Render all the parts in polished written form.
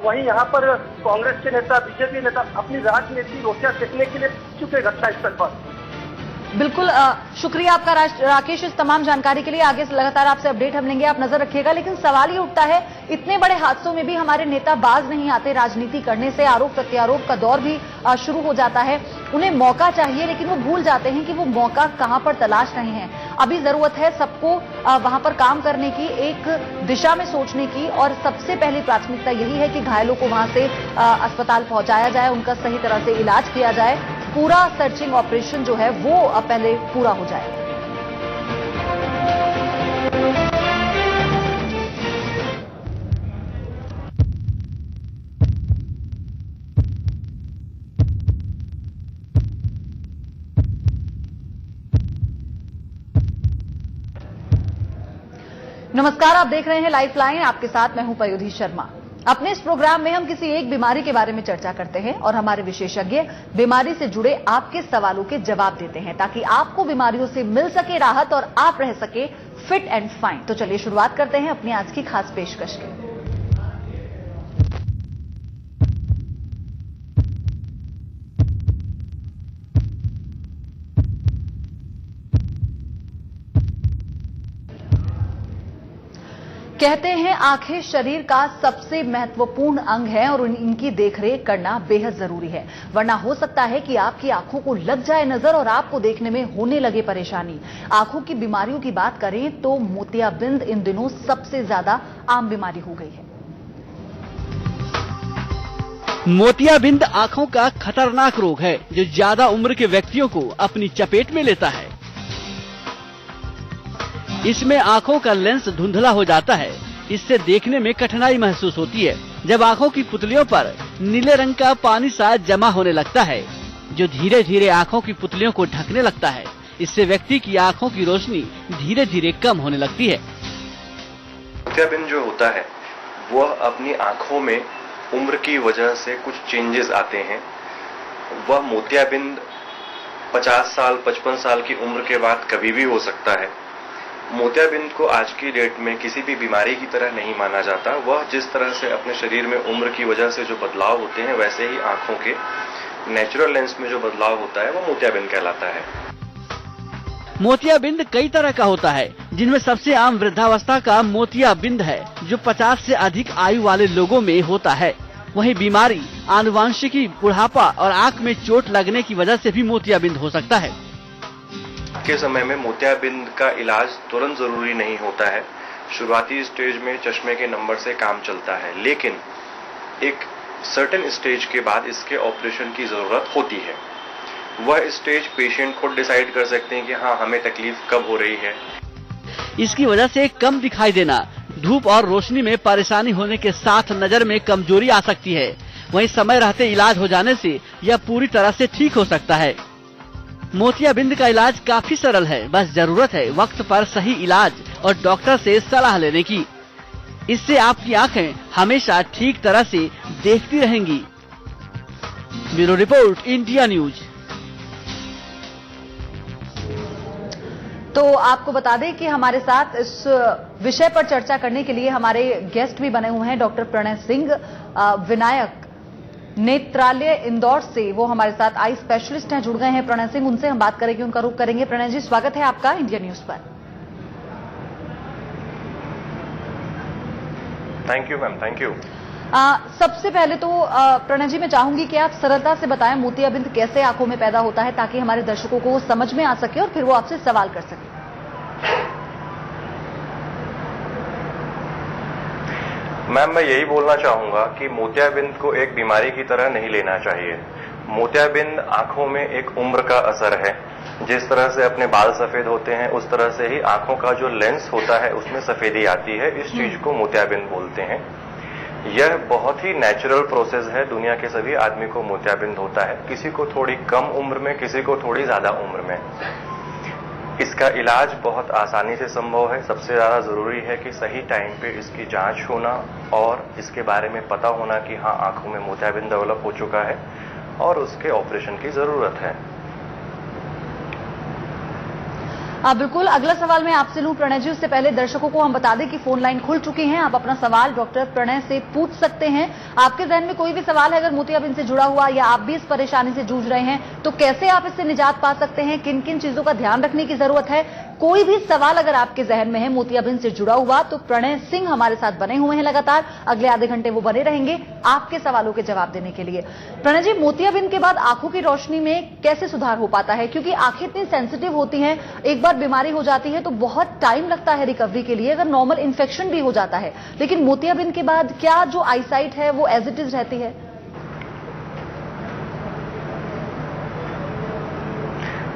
वहीं यहाँ पर कांग्रेस के नेता, बीजेपी नेता अपनी राजनीति रोटियां सेकने के लिए चुके रक्षा स्थल पर। बिल्कुल शुक्रिया आपका राकेश, इस तमाम जानकारी के लिए। आगे से लगातार आपसे अपडेट हम लेंगे, आप नजर रखिएगा। लेकिन सवाल ये उठता है, इतने बड़े हादसों में भी हमारे नेता बाज नहीं आते राजनीति करने से। आरोप प्रत्यारोप का दौर भी शुरू हो जाता है। उन्हें मौका चाहिए, लेकिन वो भूल जाते हैं कि वो मौका कहां पर तलाश रहे हैं। अभी जरूरत है सबको वहां पर काम करने की, एक दिशा में सोचने की, और सबसे पहली प्राथमिकता यही है कि घायलों को वहां से अस्पताल पहुंचाया जाए, उनका सही तरह से इलाज किया जाए। पूरा सर्चिंग ऑपरेशन जो है वो पहले पूरा हो जाए। नमस्कार, आप देख रहे हैं लाइफ लाइन, आपके साथ मैं हूं पयोधी शर्मा। अपने इस प्रोग्राम में हम किसी एक बीमारी के बारे में चर्चा करते हैं और हमारे विशेषज्ञ बीमारी से जुड़े आपके सवालों के जवाब देते हैं, ताकि आपको बीमारियों से मिल सके राहत और आप रह सके फिट एंड फाइन। तो चलिए शुरुआत करते हैं अपनी आज की खास पेशकश की। कहते हैं आंखें शरीर का सबसे महत्वपूर्ण अंग है और इनकी देखरेख करना बेहद जरूरी है, वरना हो सकता है कि आपकी आंखों को लग जाए नजर और आपको देखने में होने लगे परेशानी। आंखों की बीमारियों की बात करें तो मोतियाबिंद इन दिनों सबसे ज्यादा आम बीमारी हो गई है। मोतियाबिंद आंखों का खतरनाक रोग है जो ज्यादा उम्र के व्यक्तियों को अपनी चपेट में लेता है। इसमें आंखों का लेंस धुंधला हो जाता है, इससे देखने में कठिनाई महसूस होती है। जब आंखों की पुतलियों पर नीले रंग का पानी सा जमा होने लगता है, जो धीरे धीरे आंखों की पुतलियों को ढकने लगता है, इससे व्यक्ति की आंखों की रोशनी धीरे धीरे कम होने लगती है। मोतियाबिंद जो होता है वह अपनी आंखों में उम्र की वजह से कुछ चेंजेस आते हैं। वह मोतियाबिंद 50 साल 55 साल की उम्र के बाद कभी भी हो सकता है। मोतियाबिंद को आज की डेट में किसी भी बीमारी की तरह नहीं माना जाता। वह जिस तरह से अपने शरीर में उम्र की वजह से जो बदलाव होते हैं, वैसे ही आंखों के नेचुरल लेंस में जो बदलाव होता है वो मोतियाबिंद कहलाता है। मोतियाबिंद कई तरह का होता है, जिनमें सबसे आम वृद्धावस्था का मोतियाबिंद है, जो 50 से अधिक आयु वाले लोगों में होता है। वहीं बीमारी, आनुवांशिकी, बुढ़ापा और आंख में चोट लगने की वजह से भी मोतियाबिंद हो सकता है। के समय में मोतियाबिंद का इलाज तुरंत जरूरी नहीं होता है। शुरुआती स्टेज में चश्मे के नंबर से काम चलता है, लेकिन एक सर्टेन स्टेज के बाद इसके ऑपरेशन की जरूरत होती है। वह स्टेज पेशेंट खुद डिसाइड कर सकते हैं कि हाँ, हमें तकलीफ कब हो रही है। इसकी वजह से कम दिखाई देना, धूप और रोशनी में परेशानी होने के साथ नजर में कमजोरी आ सकती है। वहीं समय रहते इलाज हो जाने से यह पूरी तरह से ठीक हो सकता है। मोतियाबिंद का इलाज काफी सरल है, बस जरूरत है वक्त पर सही इलाज और डॉक्टर से सलाह लेने की। इससे आपकी आंखें हमेशा ठीक तरह से देखती रहेंगी। Bureau report, India news. तो आपको बता दें कि हमारे साथ इस विषय पर चर्चा करने के लिए हमारे गेस्ट भी बने हुए हैं। डॉक्टर प्रणय सिंह, विनायक नेत्रालय इंदौर से, वो हमारे साथ आई स्पेशलिस्ट हैं, जुड़ गए हैं। प्रणय सिंह, उनसे हम बात करेंगे, उनका रुख करेंगे। प्रणय जी, स्वागत है आपका इंडिया न्यूज पर। Thank you ma'am, thank you. सबसे पहले तो प्रणय जी, मैं चाहूंगी कि आप सरलता से बताएं मोतियाबिंद कैसे आंखों में पैदा होता है, ताकि हमारे दर्शकों को समझ में आ सके और फिर वो आपसे सवाल कर सके। मैम, मैं यही बोलना चाहूंगा कि मोतियाबिंद को एक बीमारी की तरह नहीं लेना चाहिए। मोतियाबिंद आंखों में एक उम्र का असर है। जिस तरह से अपने बाल सफेद होते हैं, उस तरह से ही आंखों का जो लेंस होता है उसमें सफेदी आती है। इस चीज को मोतियाबिंद बोलते हैं। यह बहुत ही नेचुरल प्रोसेस है। दुनिया के सभी आदमी को मोतियाबिंद होता है, किसी को थोड़ी कम उम्र में, किसी को थोड़ी ज्यादा उम्र में। इसका इलाज बहुत आसानी से संभव है। सबसे ज्यादा जरूरी है कि सही टाइम पे इसकी जांच होना और इसके बारे में पता होना कि हाँ, आंखों में मोतियाबिंद डेवलप हो चुका है और उसके ऑपरेशन की जरूरत है। बिल्कुल, अगला सवाल मैं आपसे लूं प्रणय जी, उससे पहले दर्शकों को हम बता दें कि फोन लाइन खुल चुकी है। आप अपना सवाल डॉक्टर प्रणय से पूछ सकते हैं। आपके जहन में कोई भी सवाल है अगर मोतियाबिंद से जुड़ा हुआ, या आप भी इस परेशानी से जूझ रहे हैं, तो कैसे आप इससे निजात पा सकते हैं, किन किन चीजों का ध्यान रखने की जरूरत है, कोई भी सवाल अगर आपके जहन में है मोतियाबिंद से जुड़ा हुआ, तो प्रणय सिंह हमारे साथ बने हुए हैं लगातार। अगले आधे घंटे वो बने रहेंगे आपके सवालों के जवाब देने के लिए। प्रणय जी, मोतियाबिंद के बाद आंखों की रोशनी में कैसे सुधार हो पाता है, क्योंकि आंखें इतनी सेंसिटिव होती हैं, एक बार बीमारी हो जाती है तो बहुत टाइम लगता है रिकवरी के लिए, अगर नॉर्मल इन्फेक्शन भी हो जाता है, लेकिन मोतियाबिंद के बाद क्या जो आईसाइट है वो एज इट इज रहती है?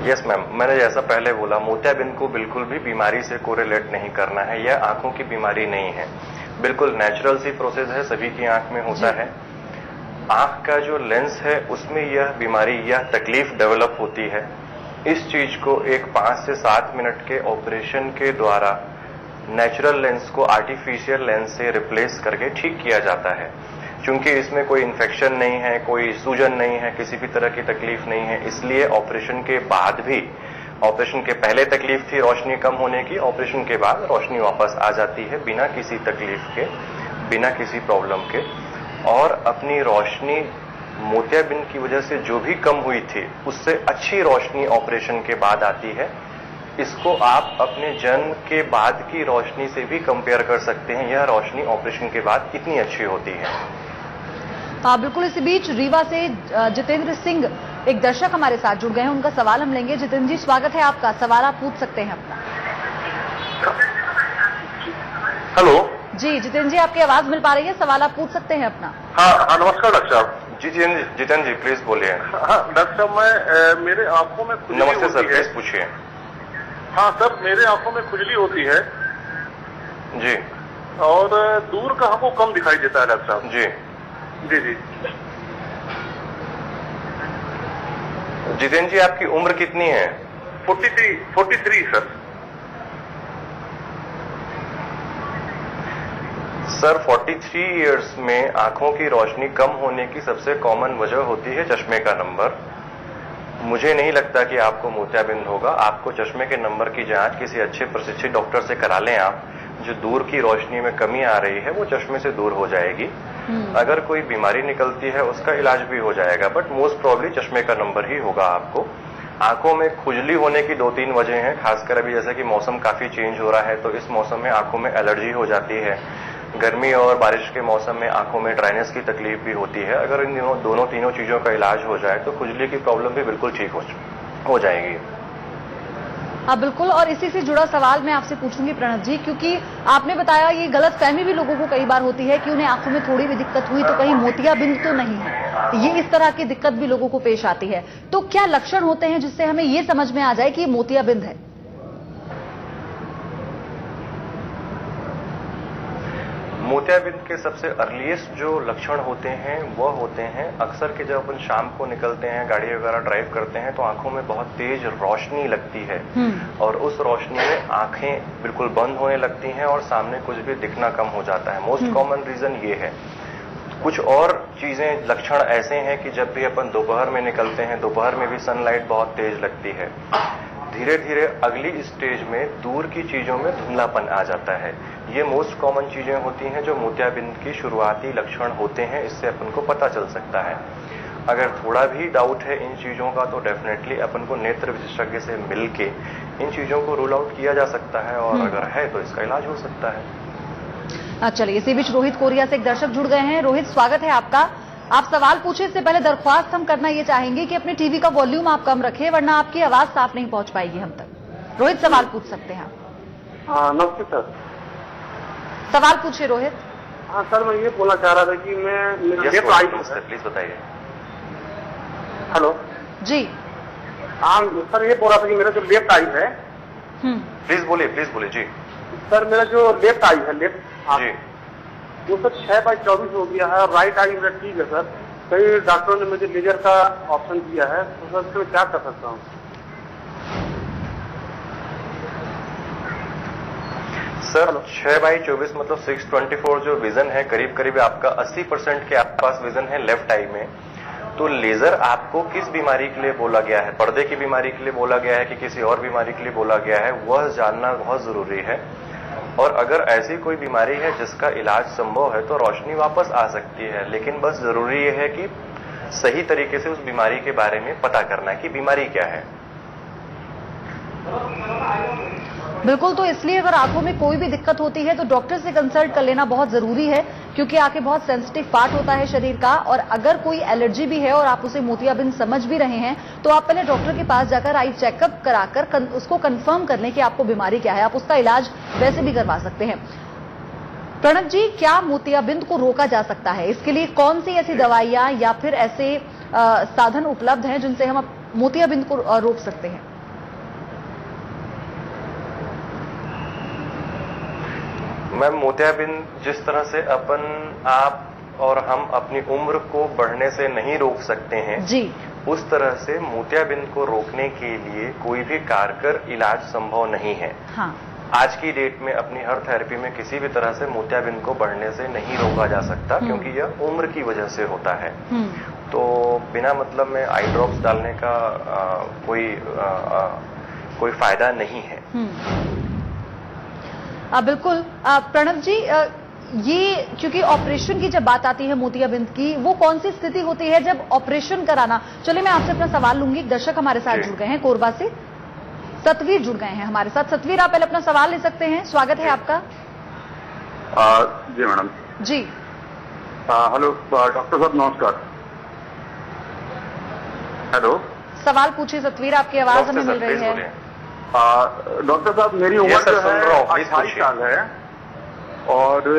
यस मैम, मैंने जैसा पहले बोला, मोतियाबिंद को बिल्कुल भी बीमारी से कोरिलेट नहीं करना है। यह आंखों की बीमारी नहीं है, बिल्कुल नेचुरल सी प्रोसेस है, सभी की आंख में होता है। आंख का जो लेंस है उसमें यह बीमारी या तकलीफ डेवलप होती है। इस चीज को एक 5 से 7 मिनट के ऑपरेशन के द्वारा नेचुरल लेंस को आर्टिफिशियल लेंस से रिप्लेस करके ठीक किया जाता है। क्योंकि इसमें कोई इन्फेक्शन नहीं है, कोई सूजन नहीं है, किसी भी तरह की तकलीफ नहीं है, इसलिए ऑपरेशन के बाद भी, ऑपरेशन के पहले तकलीफ थी रोशनी कम होने की, ऑपरेशन के बाद रोशनी वापस आ जाती है बिना किसी तकलीफ के, बिना किसी प्रॉब्लम के। और अपनी रोशनी मोतियाबिंद की वजह से जो भी कम हुई थी उससे अच्छी रोशनी ऑपरेशन के बाद आती है। इसको आप अपने जन्म के बाद की रोशनी से भी कंपेयर कर सकते हैं, यह रोशनी ऑपरेशन के बाद कितनी अच्छी होती है। बिल्कुल, इसी बीच रीवा से जितेंद्र सिंह एक दर्शक हमारे साथ जुड़ गए हैं, उनका सवाल हम लेंगे। जितेंद्र जी, स्वागत है आपका, सवाल आप पूछ सकते हैं अपना। हेलो जी जितेंद्र जी, आपकी आवाज मिल पा रही है, सवाल आप पूछ सकते हैं अपना। हाँ, नमस्कार डॉक्टर साहब। जी जितेंद्र जी प्लीज बोलिए। हाँ डॉक्टर साहब, मैं मेरे आंखों में खुजली नमस्ते होती सर, है। प्लीज पूछिए। हाँ सर, मेरे आंखों में खुजली होती है जी। और दूर का हमको कम दिखाई देता है डॉक्टर साहब। जी जी जी। जितेंद्र जी, आपकी उम्र कितनी है? 43 सर। सर 43 इयर्स में आंखों की रोशनी कम होने की सबसे कॉमन वजह होती है चश्मे का नंबर। मुझे नहीं लगता कि आपको मोतियाबिंद होगा। आपको चश्मे के नंबर की जांच किसी अच्छे प्रशिक्षित डॉक्टर से करा लें आप। जो दूर की रोशनी में कमी आ रही है वो चश्मे से दूर हो जाएगी। अगर कोई बीमारी निकलती है उसका इलाज भी हो जाएगा, बट मोस्ट प्रॉब्ली चश्मे का नंबर ही होगा आपको। आंखों में खुजली होने की 2-3 वजह हैं, खासकर अभी जैसा कि मौसम काफी चेंज हो रहा है तो इस मौसम में आंखों में एलर्जी हो जाती है। गर्मी और बारिश के मौसम में आंखों में ड्राइनेस की तकलीफ भी होती है। अगर इन दोनों तीनों चीजों का इलाज हो जाए तो खुजली की प्रॉब्लम भी बिल्कुल ठीक हो जाएगी। हाँ बिल्कुल, और इसी से जुड़ा सवाल मैं आपसे पूछूंगी प्रणव जी, क्योंकि आपने बताया ये गलत फहमी भी लोगों को कई बार होती है कि उन्हें आंखों में थोड़ी भी दिक्कत हुई तो कहीं मोतियाबिंद तो नहीं है। ये इस तरह की दिक्कत भी लोगों को पेश आती है। तो क्या लक्षण होते हैं जिससे हमें ये समझ में आ जाए कि ये मोतियाबिंद है? मोतियाबिंद के सबसे अर्लीस्ट जो लक्षण होते हैं वह होते हैं अक्सर के जब अपन शाम को निकलते हैं, गाड़ी वगैरह ड्राइव करते हैं तो आंखों में बहुत तेज रोशनी लगती है और उस रोशनी में आंखें बिल्कुल बंद होने लगती हैं और सामने कुछ भी दिखना कम हो जाता है। मोस्ट कॉमन रीजन ये है। कुछ और चीजें, लक्षण ऐसे हैं कि जब भी अपन दोपहर में निकलते हैं, दोपहर में भी सनलाइट बहुत तेज लगती है। धीरे धीरे अगली स्टेज में दूर की चीजों में धुंधलापन आ जाता है। ये मोस्ट कॉमन चीजें होती हैं जो मोतियाबिंद की शुरुआती लक्षण होते हैं, इससे अपन को पता चल सकता है। अगर थोड़ा भी डाउट है इन चीजों का तो डेफिनेटली अपन को नेत्र विशेषज्ञ से मिलके इन चीजों को रूल आउट किया जा सकता है और अगर है तो इसका इलाज हो सकता है। चलिए, इसी बीच रोहित कोरिया से एक दर्शक जुड़ गए हैं। रोहित, स्वागत है आपका। आप सवाल पूछे इससे पहले दरख्वास्त हम करना ये चाहेंगे कि अपने टीवी का वॉल्यूम आप कम रखें, वरना आपकी आवाज साफ नहीं पहुंच पाएगी हम तक। रोहित, सवाल पूछ सकते हैं आप। नमस्ते सर। सवाल पूछिए रोहित। हाँ सर, मैं ये बोलना चाह रहा था कि प्लीज बताइए। हेलो जी। हाँ सर, ये बोल रहा था कि मेरा जो लेफ्ट आई है। प्लीज बोलिए जी। सर, मेरा जो लेफ्ट आई है, लेफ्ट जी, वो सर 6/24 हो गया है और राइट आई मेरा ठीक है सर। कई डॉक्टरों ने मुझे लेजर का ऑप्शन दिया है, तो सर इसमें क्या कर सकता हूँ? सर 6/24 मतलब 6/24 जो विजन है, करीब करीब आपका 80% के आसपास विजन है लेफ्ट आई में। तो लेजर आपको किस बीमारी के लिए बोला गया है, पर्दे की बीमारी के लिए बोला गया है कि किसी और बीमारी के लिए बोला गया है, वह जानना बहुत जरूरी है। और अगर ऐसी कोई बीमारी है जिसका इलाज संभव है तो रोशनी वापस आ सकती है, लेकिन बस जरूरी यह है कि सही तरीके से उस बीमारी के बारे में पता करना कि बीमारी क्या है। बिल्कुल, तो इसलिए अगर आंखों में कोई भी दिक्कत होती है तो डॉक्टर से कंसल्ट कर लेना बहुत जरूरी है, क्योंकि आंखें बहुत सेंसिटिव पार्ट होता है शरीर का, और अगर कोई एलर्जी भी है और आप उसे मोतियाबिंद समझ भी रहे हैं तो आप पहले डॉक्टर के पास जाकर आई चेकअप कराकर उसको कंफर्म कर लें कि आपको बीमारी क्या है। आप उसका इलाज वैसे भी करवा सकते हैं। प्रणब जी, क्या मोतियाबिंद को रोका जा सकता है? इसके लिए कौन सी ऐसी दवाइयां या फिर ऐसे साधन उपलब्ध हैं जिनसे हम मोतियाबिंद को रोक सकते हैं? मैम, मोतियाबिंद जिस तरह से आप और हम अपनी उम्र को बढ़ने से नहीं रोक सकते हैं जी, उस तरह से मोतियाबिंद को रोकने के लिए कोई भी कारगर इलाज संभव नहीं है। हाँ। आज की डेट में अपनी हर थेरेपी में किसी भी तरह से मोतियाबिंद को बढ़ने से नहीं रोका जा सकता, क्योंकि यह उम्र की वजह से होता है। तो बिना मतलब में आई ड्रॉप्स डालने का कोई फायदा नहीं है। बिल्कुल प्रणब जी, ये क्योंकि ऑपरेशन की जब बात आती है मोतियाबिंद की, वो कौन सी स्थिति होती है जब ऑपरेशन कराना? चलिए मैं आपसे अपना सवाल लूंगी। एक दर्शक हमारे साथ जुड़ गए हैं कोरबा से, सतवीर जुड़ गए हैं हमारे साथ। सतवीर, आप पहले अपना सवाल ले सकते हैं। स्वागत है आपका। जी मैडम। जी हेलो डॉक्टर साहब, नमस्कार। हेलो, सवाल पूछिए सतवीर, आपकी आवाज हमें मिल रही है। डॉक्टर साहब, मेरी उम्र जो है 28 साल है और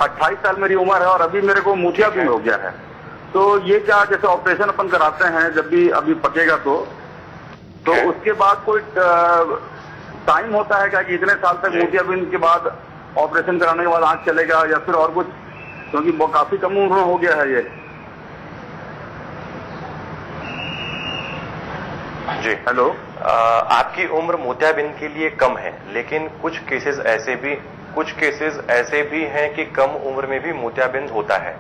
28 साल मेरी उम्र है और अभी मेरे को मोतियाबिंद हो गया है। तो ये क्या, जैसे ऑपरेशन अपन कराते हैं जब भी अभी पकेगा तो उसके बाद कोई टाइम होता है क्या कि इतने साल तक मोतियाबिंद के बाद ऑपरेशन कराने के बाद आंख चलेगा या फिर और कुछ? क्योंकि वो काफी कम उम्र में हो गया है ये। जी हेलो। आपकी उम्र मोतियाबिंद के लिए कम है, लेकिन कुछ केसेस ऐसे भी हैं कि कम उम्र में भी मोतियाबिंद होता है।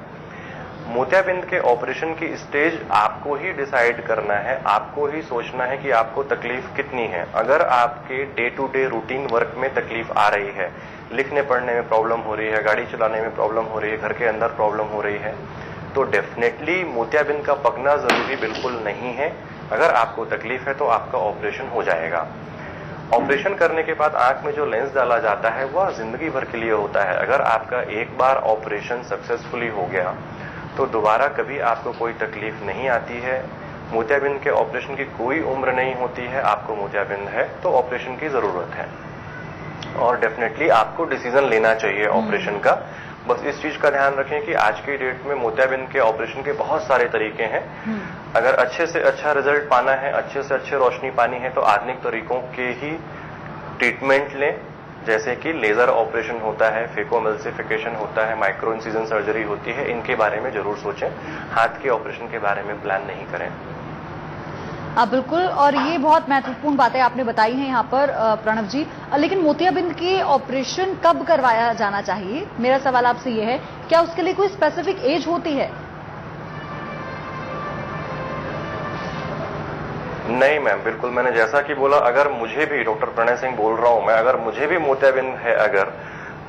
मोतियाबिंद के ऑपरेशन की स्टेज आपको ही डिसाइड करना है, आपको ही सोचना है कि आपको तकलीफ कितनी है। अगर आपके day to day routine work में तकलीफ आ रही है, लिखने पढ़ने में प्रॉब्लम हो रही है, गाड़ी चलाने में प्रॉब्लम हो रही है, घर के अंदर प्रॉब्लम हो रही है, तो डेफिनेटली मोतियाबिंद का पकना जरूरी बिल्कुल नहीं है। अगर आपको तकलीफ है तो आपका ऑपरेशन हो जाएगा। ऑपरेशन करने के बाद आंख में जो लेंस डाला जाता है वह जिंदगी भर के लिए होता है। अगर आपका एक बार ऑपरेशन सक्सेसफुली हो गया तो दोबारा कभी आपको कोई तकलीफ नहीं आती है। मोतियाबिंद के ऑपरेशन की कोई उम्र नहीं होती है। आपको मोतियाबिंद है तो ऑपरेशन की जरूरत है और डेफिनेटली आपको डिसीजन लेना चाहिए ऑपरेशन का। बस इस चीज का ध्यान रखें कि आज की डेट में मोतियाबिंद के ऑपरेशन के बहुत सारे तरीके हैं। अगर अच्छे से अच्छा रिजल्ट पाना है, अच्छे से अच्छे रोशनी पानी है, तो आधुनिक तरीकों के ही ट्रीटमेंट लें, जैसे कि लेजर ऑपरेशन होता है, फेकोएमल्सिफिकेशन होता है, माइक्रो इंसिजन सर्जरी होती है। इनके बारे में जरूर सोचें, हाथ के ऑपरेशन के बारे में प्लान नहीं करें। बिल्कुल, और ये बहुत महत्वपूर्ण बातें आपने बताई हैं यहाँ पर प्रणब जी। लेकिन मोतियाबिंद के ऑपरेशन कब करवाया जाना चाहिए? मेरा सवाल आपसे ये है, क्या उसके लिए कोई स्पेसिफिक एज होती है? नहीं मैम, बिल्कुल मैंने जैसा कि बोला, अगर मुझे भी, डॉक्टर प्रणय सिंह बोल रहा हूं मैं, अगर मुझे भी मोतियाबिंद है अगर,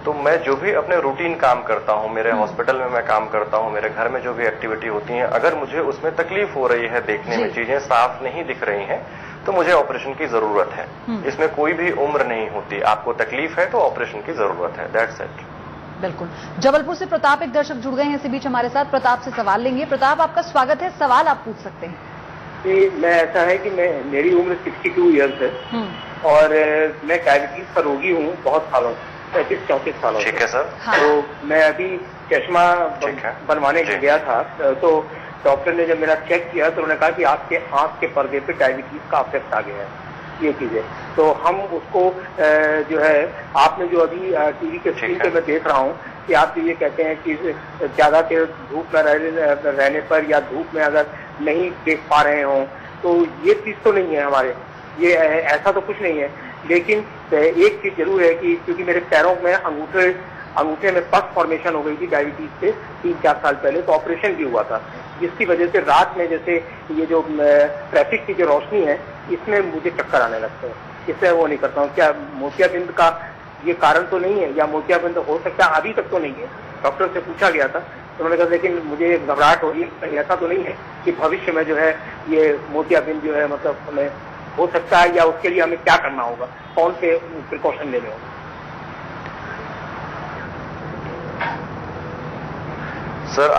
तो मैं जो भी अपने रूटीन काम करता हूं, मेरे हॉस्पिटल में मैं काम करता हूं, मेरे घर में जो भी एक्टिविटी होती है, अगर मुझे उसमें तकलीफ हो रही है, देखने में चीजें साफ नहीं दिख रही हैं, तो मुझे ऑपरेशन की जरूरत है। इसमें कोई भी उम्र नहीं होती। आपको तकलीफ है तो ऑपरेशन की जरूरत है, दैट्स इट। बिल्कुल। जबलपुर से प्रताप, एक दर्शक जुड़ गए हैं इसी बीच हमारे साथ। प्रताप से सवाल लेंगे। प्रताप, आपका स्वागत है, सवाल आप पूछ सकते हैं। मैं ऐसा है कि मेरी उम्र 62 ईयर्स है और मैं डायबिटीज का रोगी हूँ बहुत सालों, 35-34 सालों। ठीक है सर। हाँ। तो मैं अभी चश्मा बनवाने गया था, तो डॉक्टर ने जब मेरा चेक किया तो उन्होंने कहा कि आपके आंख के पर्दे पे डायबिटीज का अफेक्ट आ गया है। ये चीजें तो हम उसको जो है, आपने जो अभी टीवी के स्क्रीन पे मैं देख रहा हूँ कि आप ये कहते हैं कि ज्यादा देर धूप में रहने पर या धूप में अगर नहीं देख पा रहे हों, तो ये चीज तो नहीं है हमारे, ये ऐसा तो कुछ नहीं है। लेकिन एक चीज जरूर है कि क्योंकि मेरे पैरों में अंगूठे अंगूठे में पस फॉर्मेशन हो गई थी डायबिटीज से 3-4 साल पहले, तो ऑपरेशन भी हुआ था, जिसकी वजह से रात में जैसे ये जो ट्रैफिक की जो रोशनी है इसमें मुझे चक्कर आने लगते हैं, इससे वो नहीं करता हूँ। क्या मोतियाबिंद का ये कारण तो नहीं है, या मोतियाबिंद हो सकता है? अभी तक तो नहीं है, डॉक्टर से पूछा गया था तो उन्होंने कहा लेकिन मुझे घबराहट हो रही है, ऐसा तो नहीं है कि भविष्य में जो है ये मोतियाबिंद जो है मतलब हमें हो सकता है, या उसके लिए हमें क्या करना होगा, कौन से प्रिकॉशन लेने होंगे। सर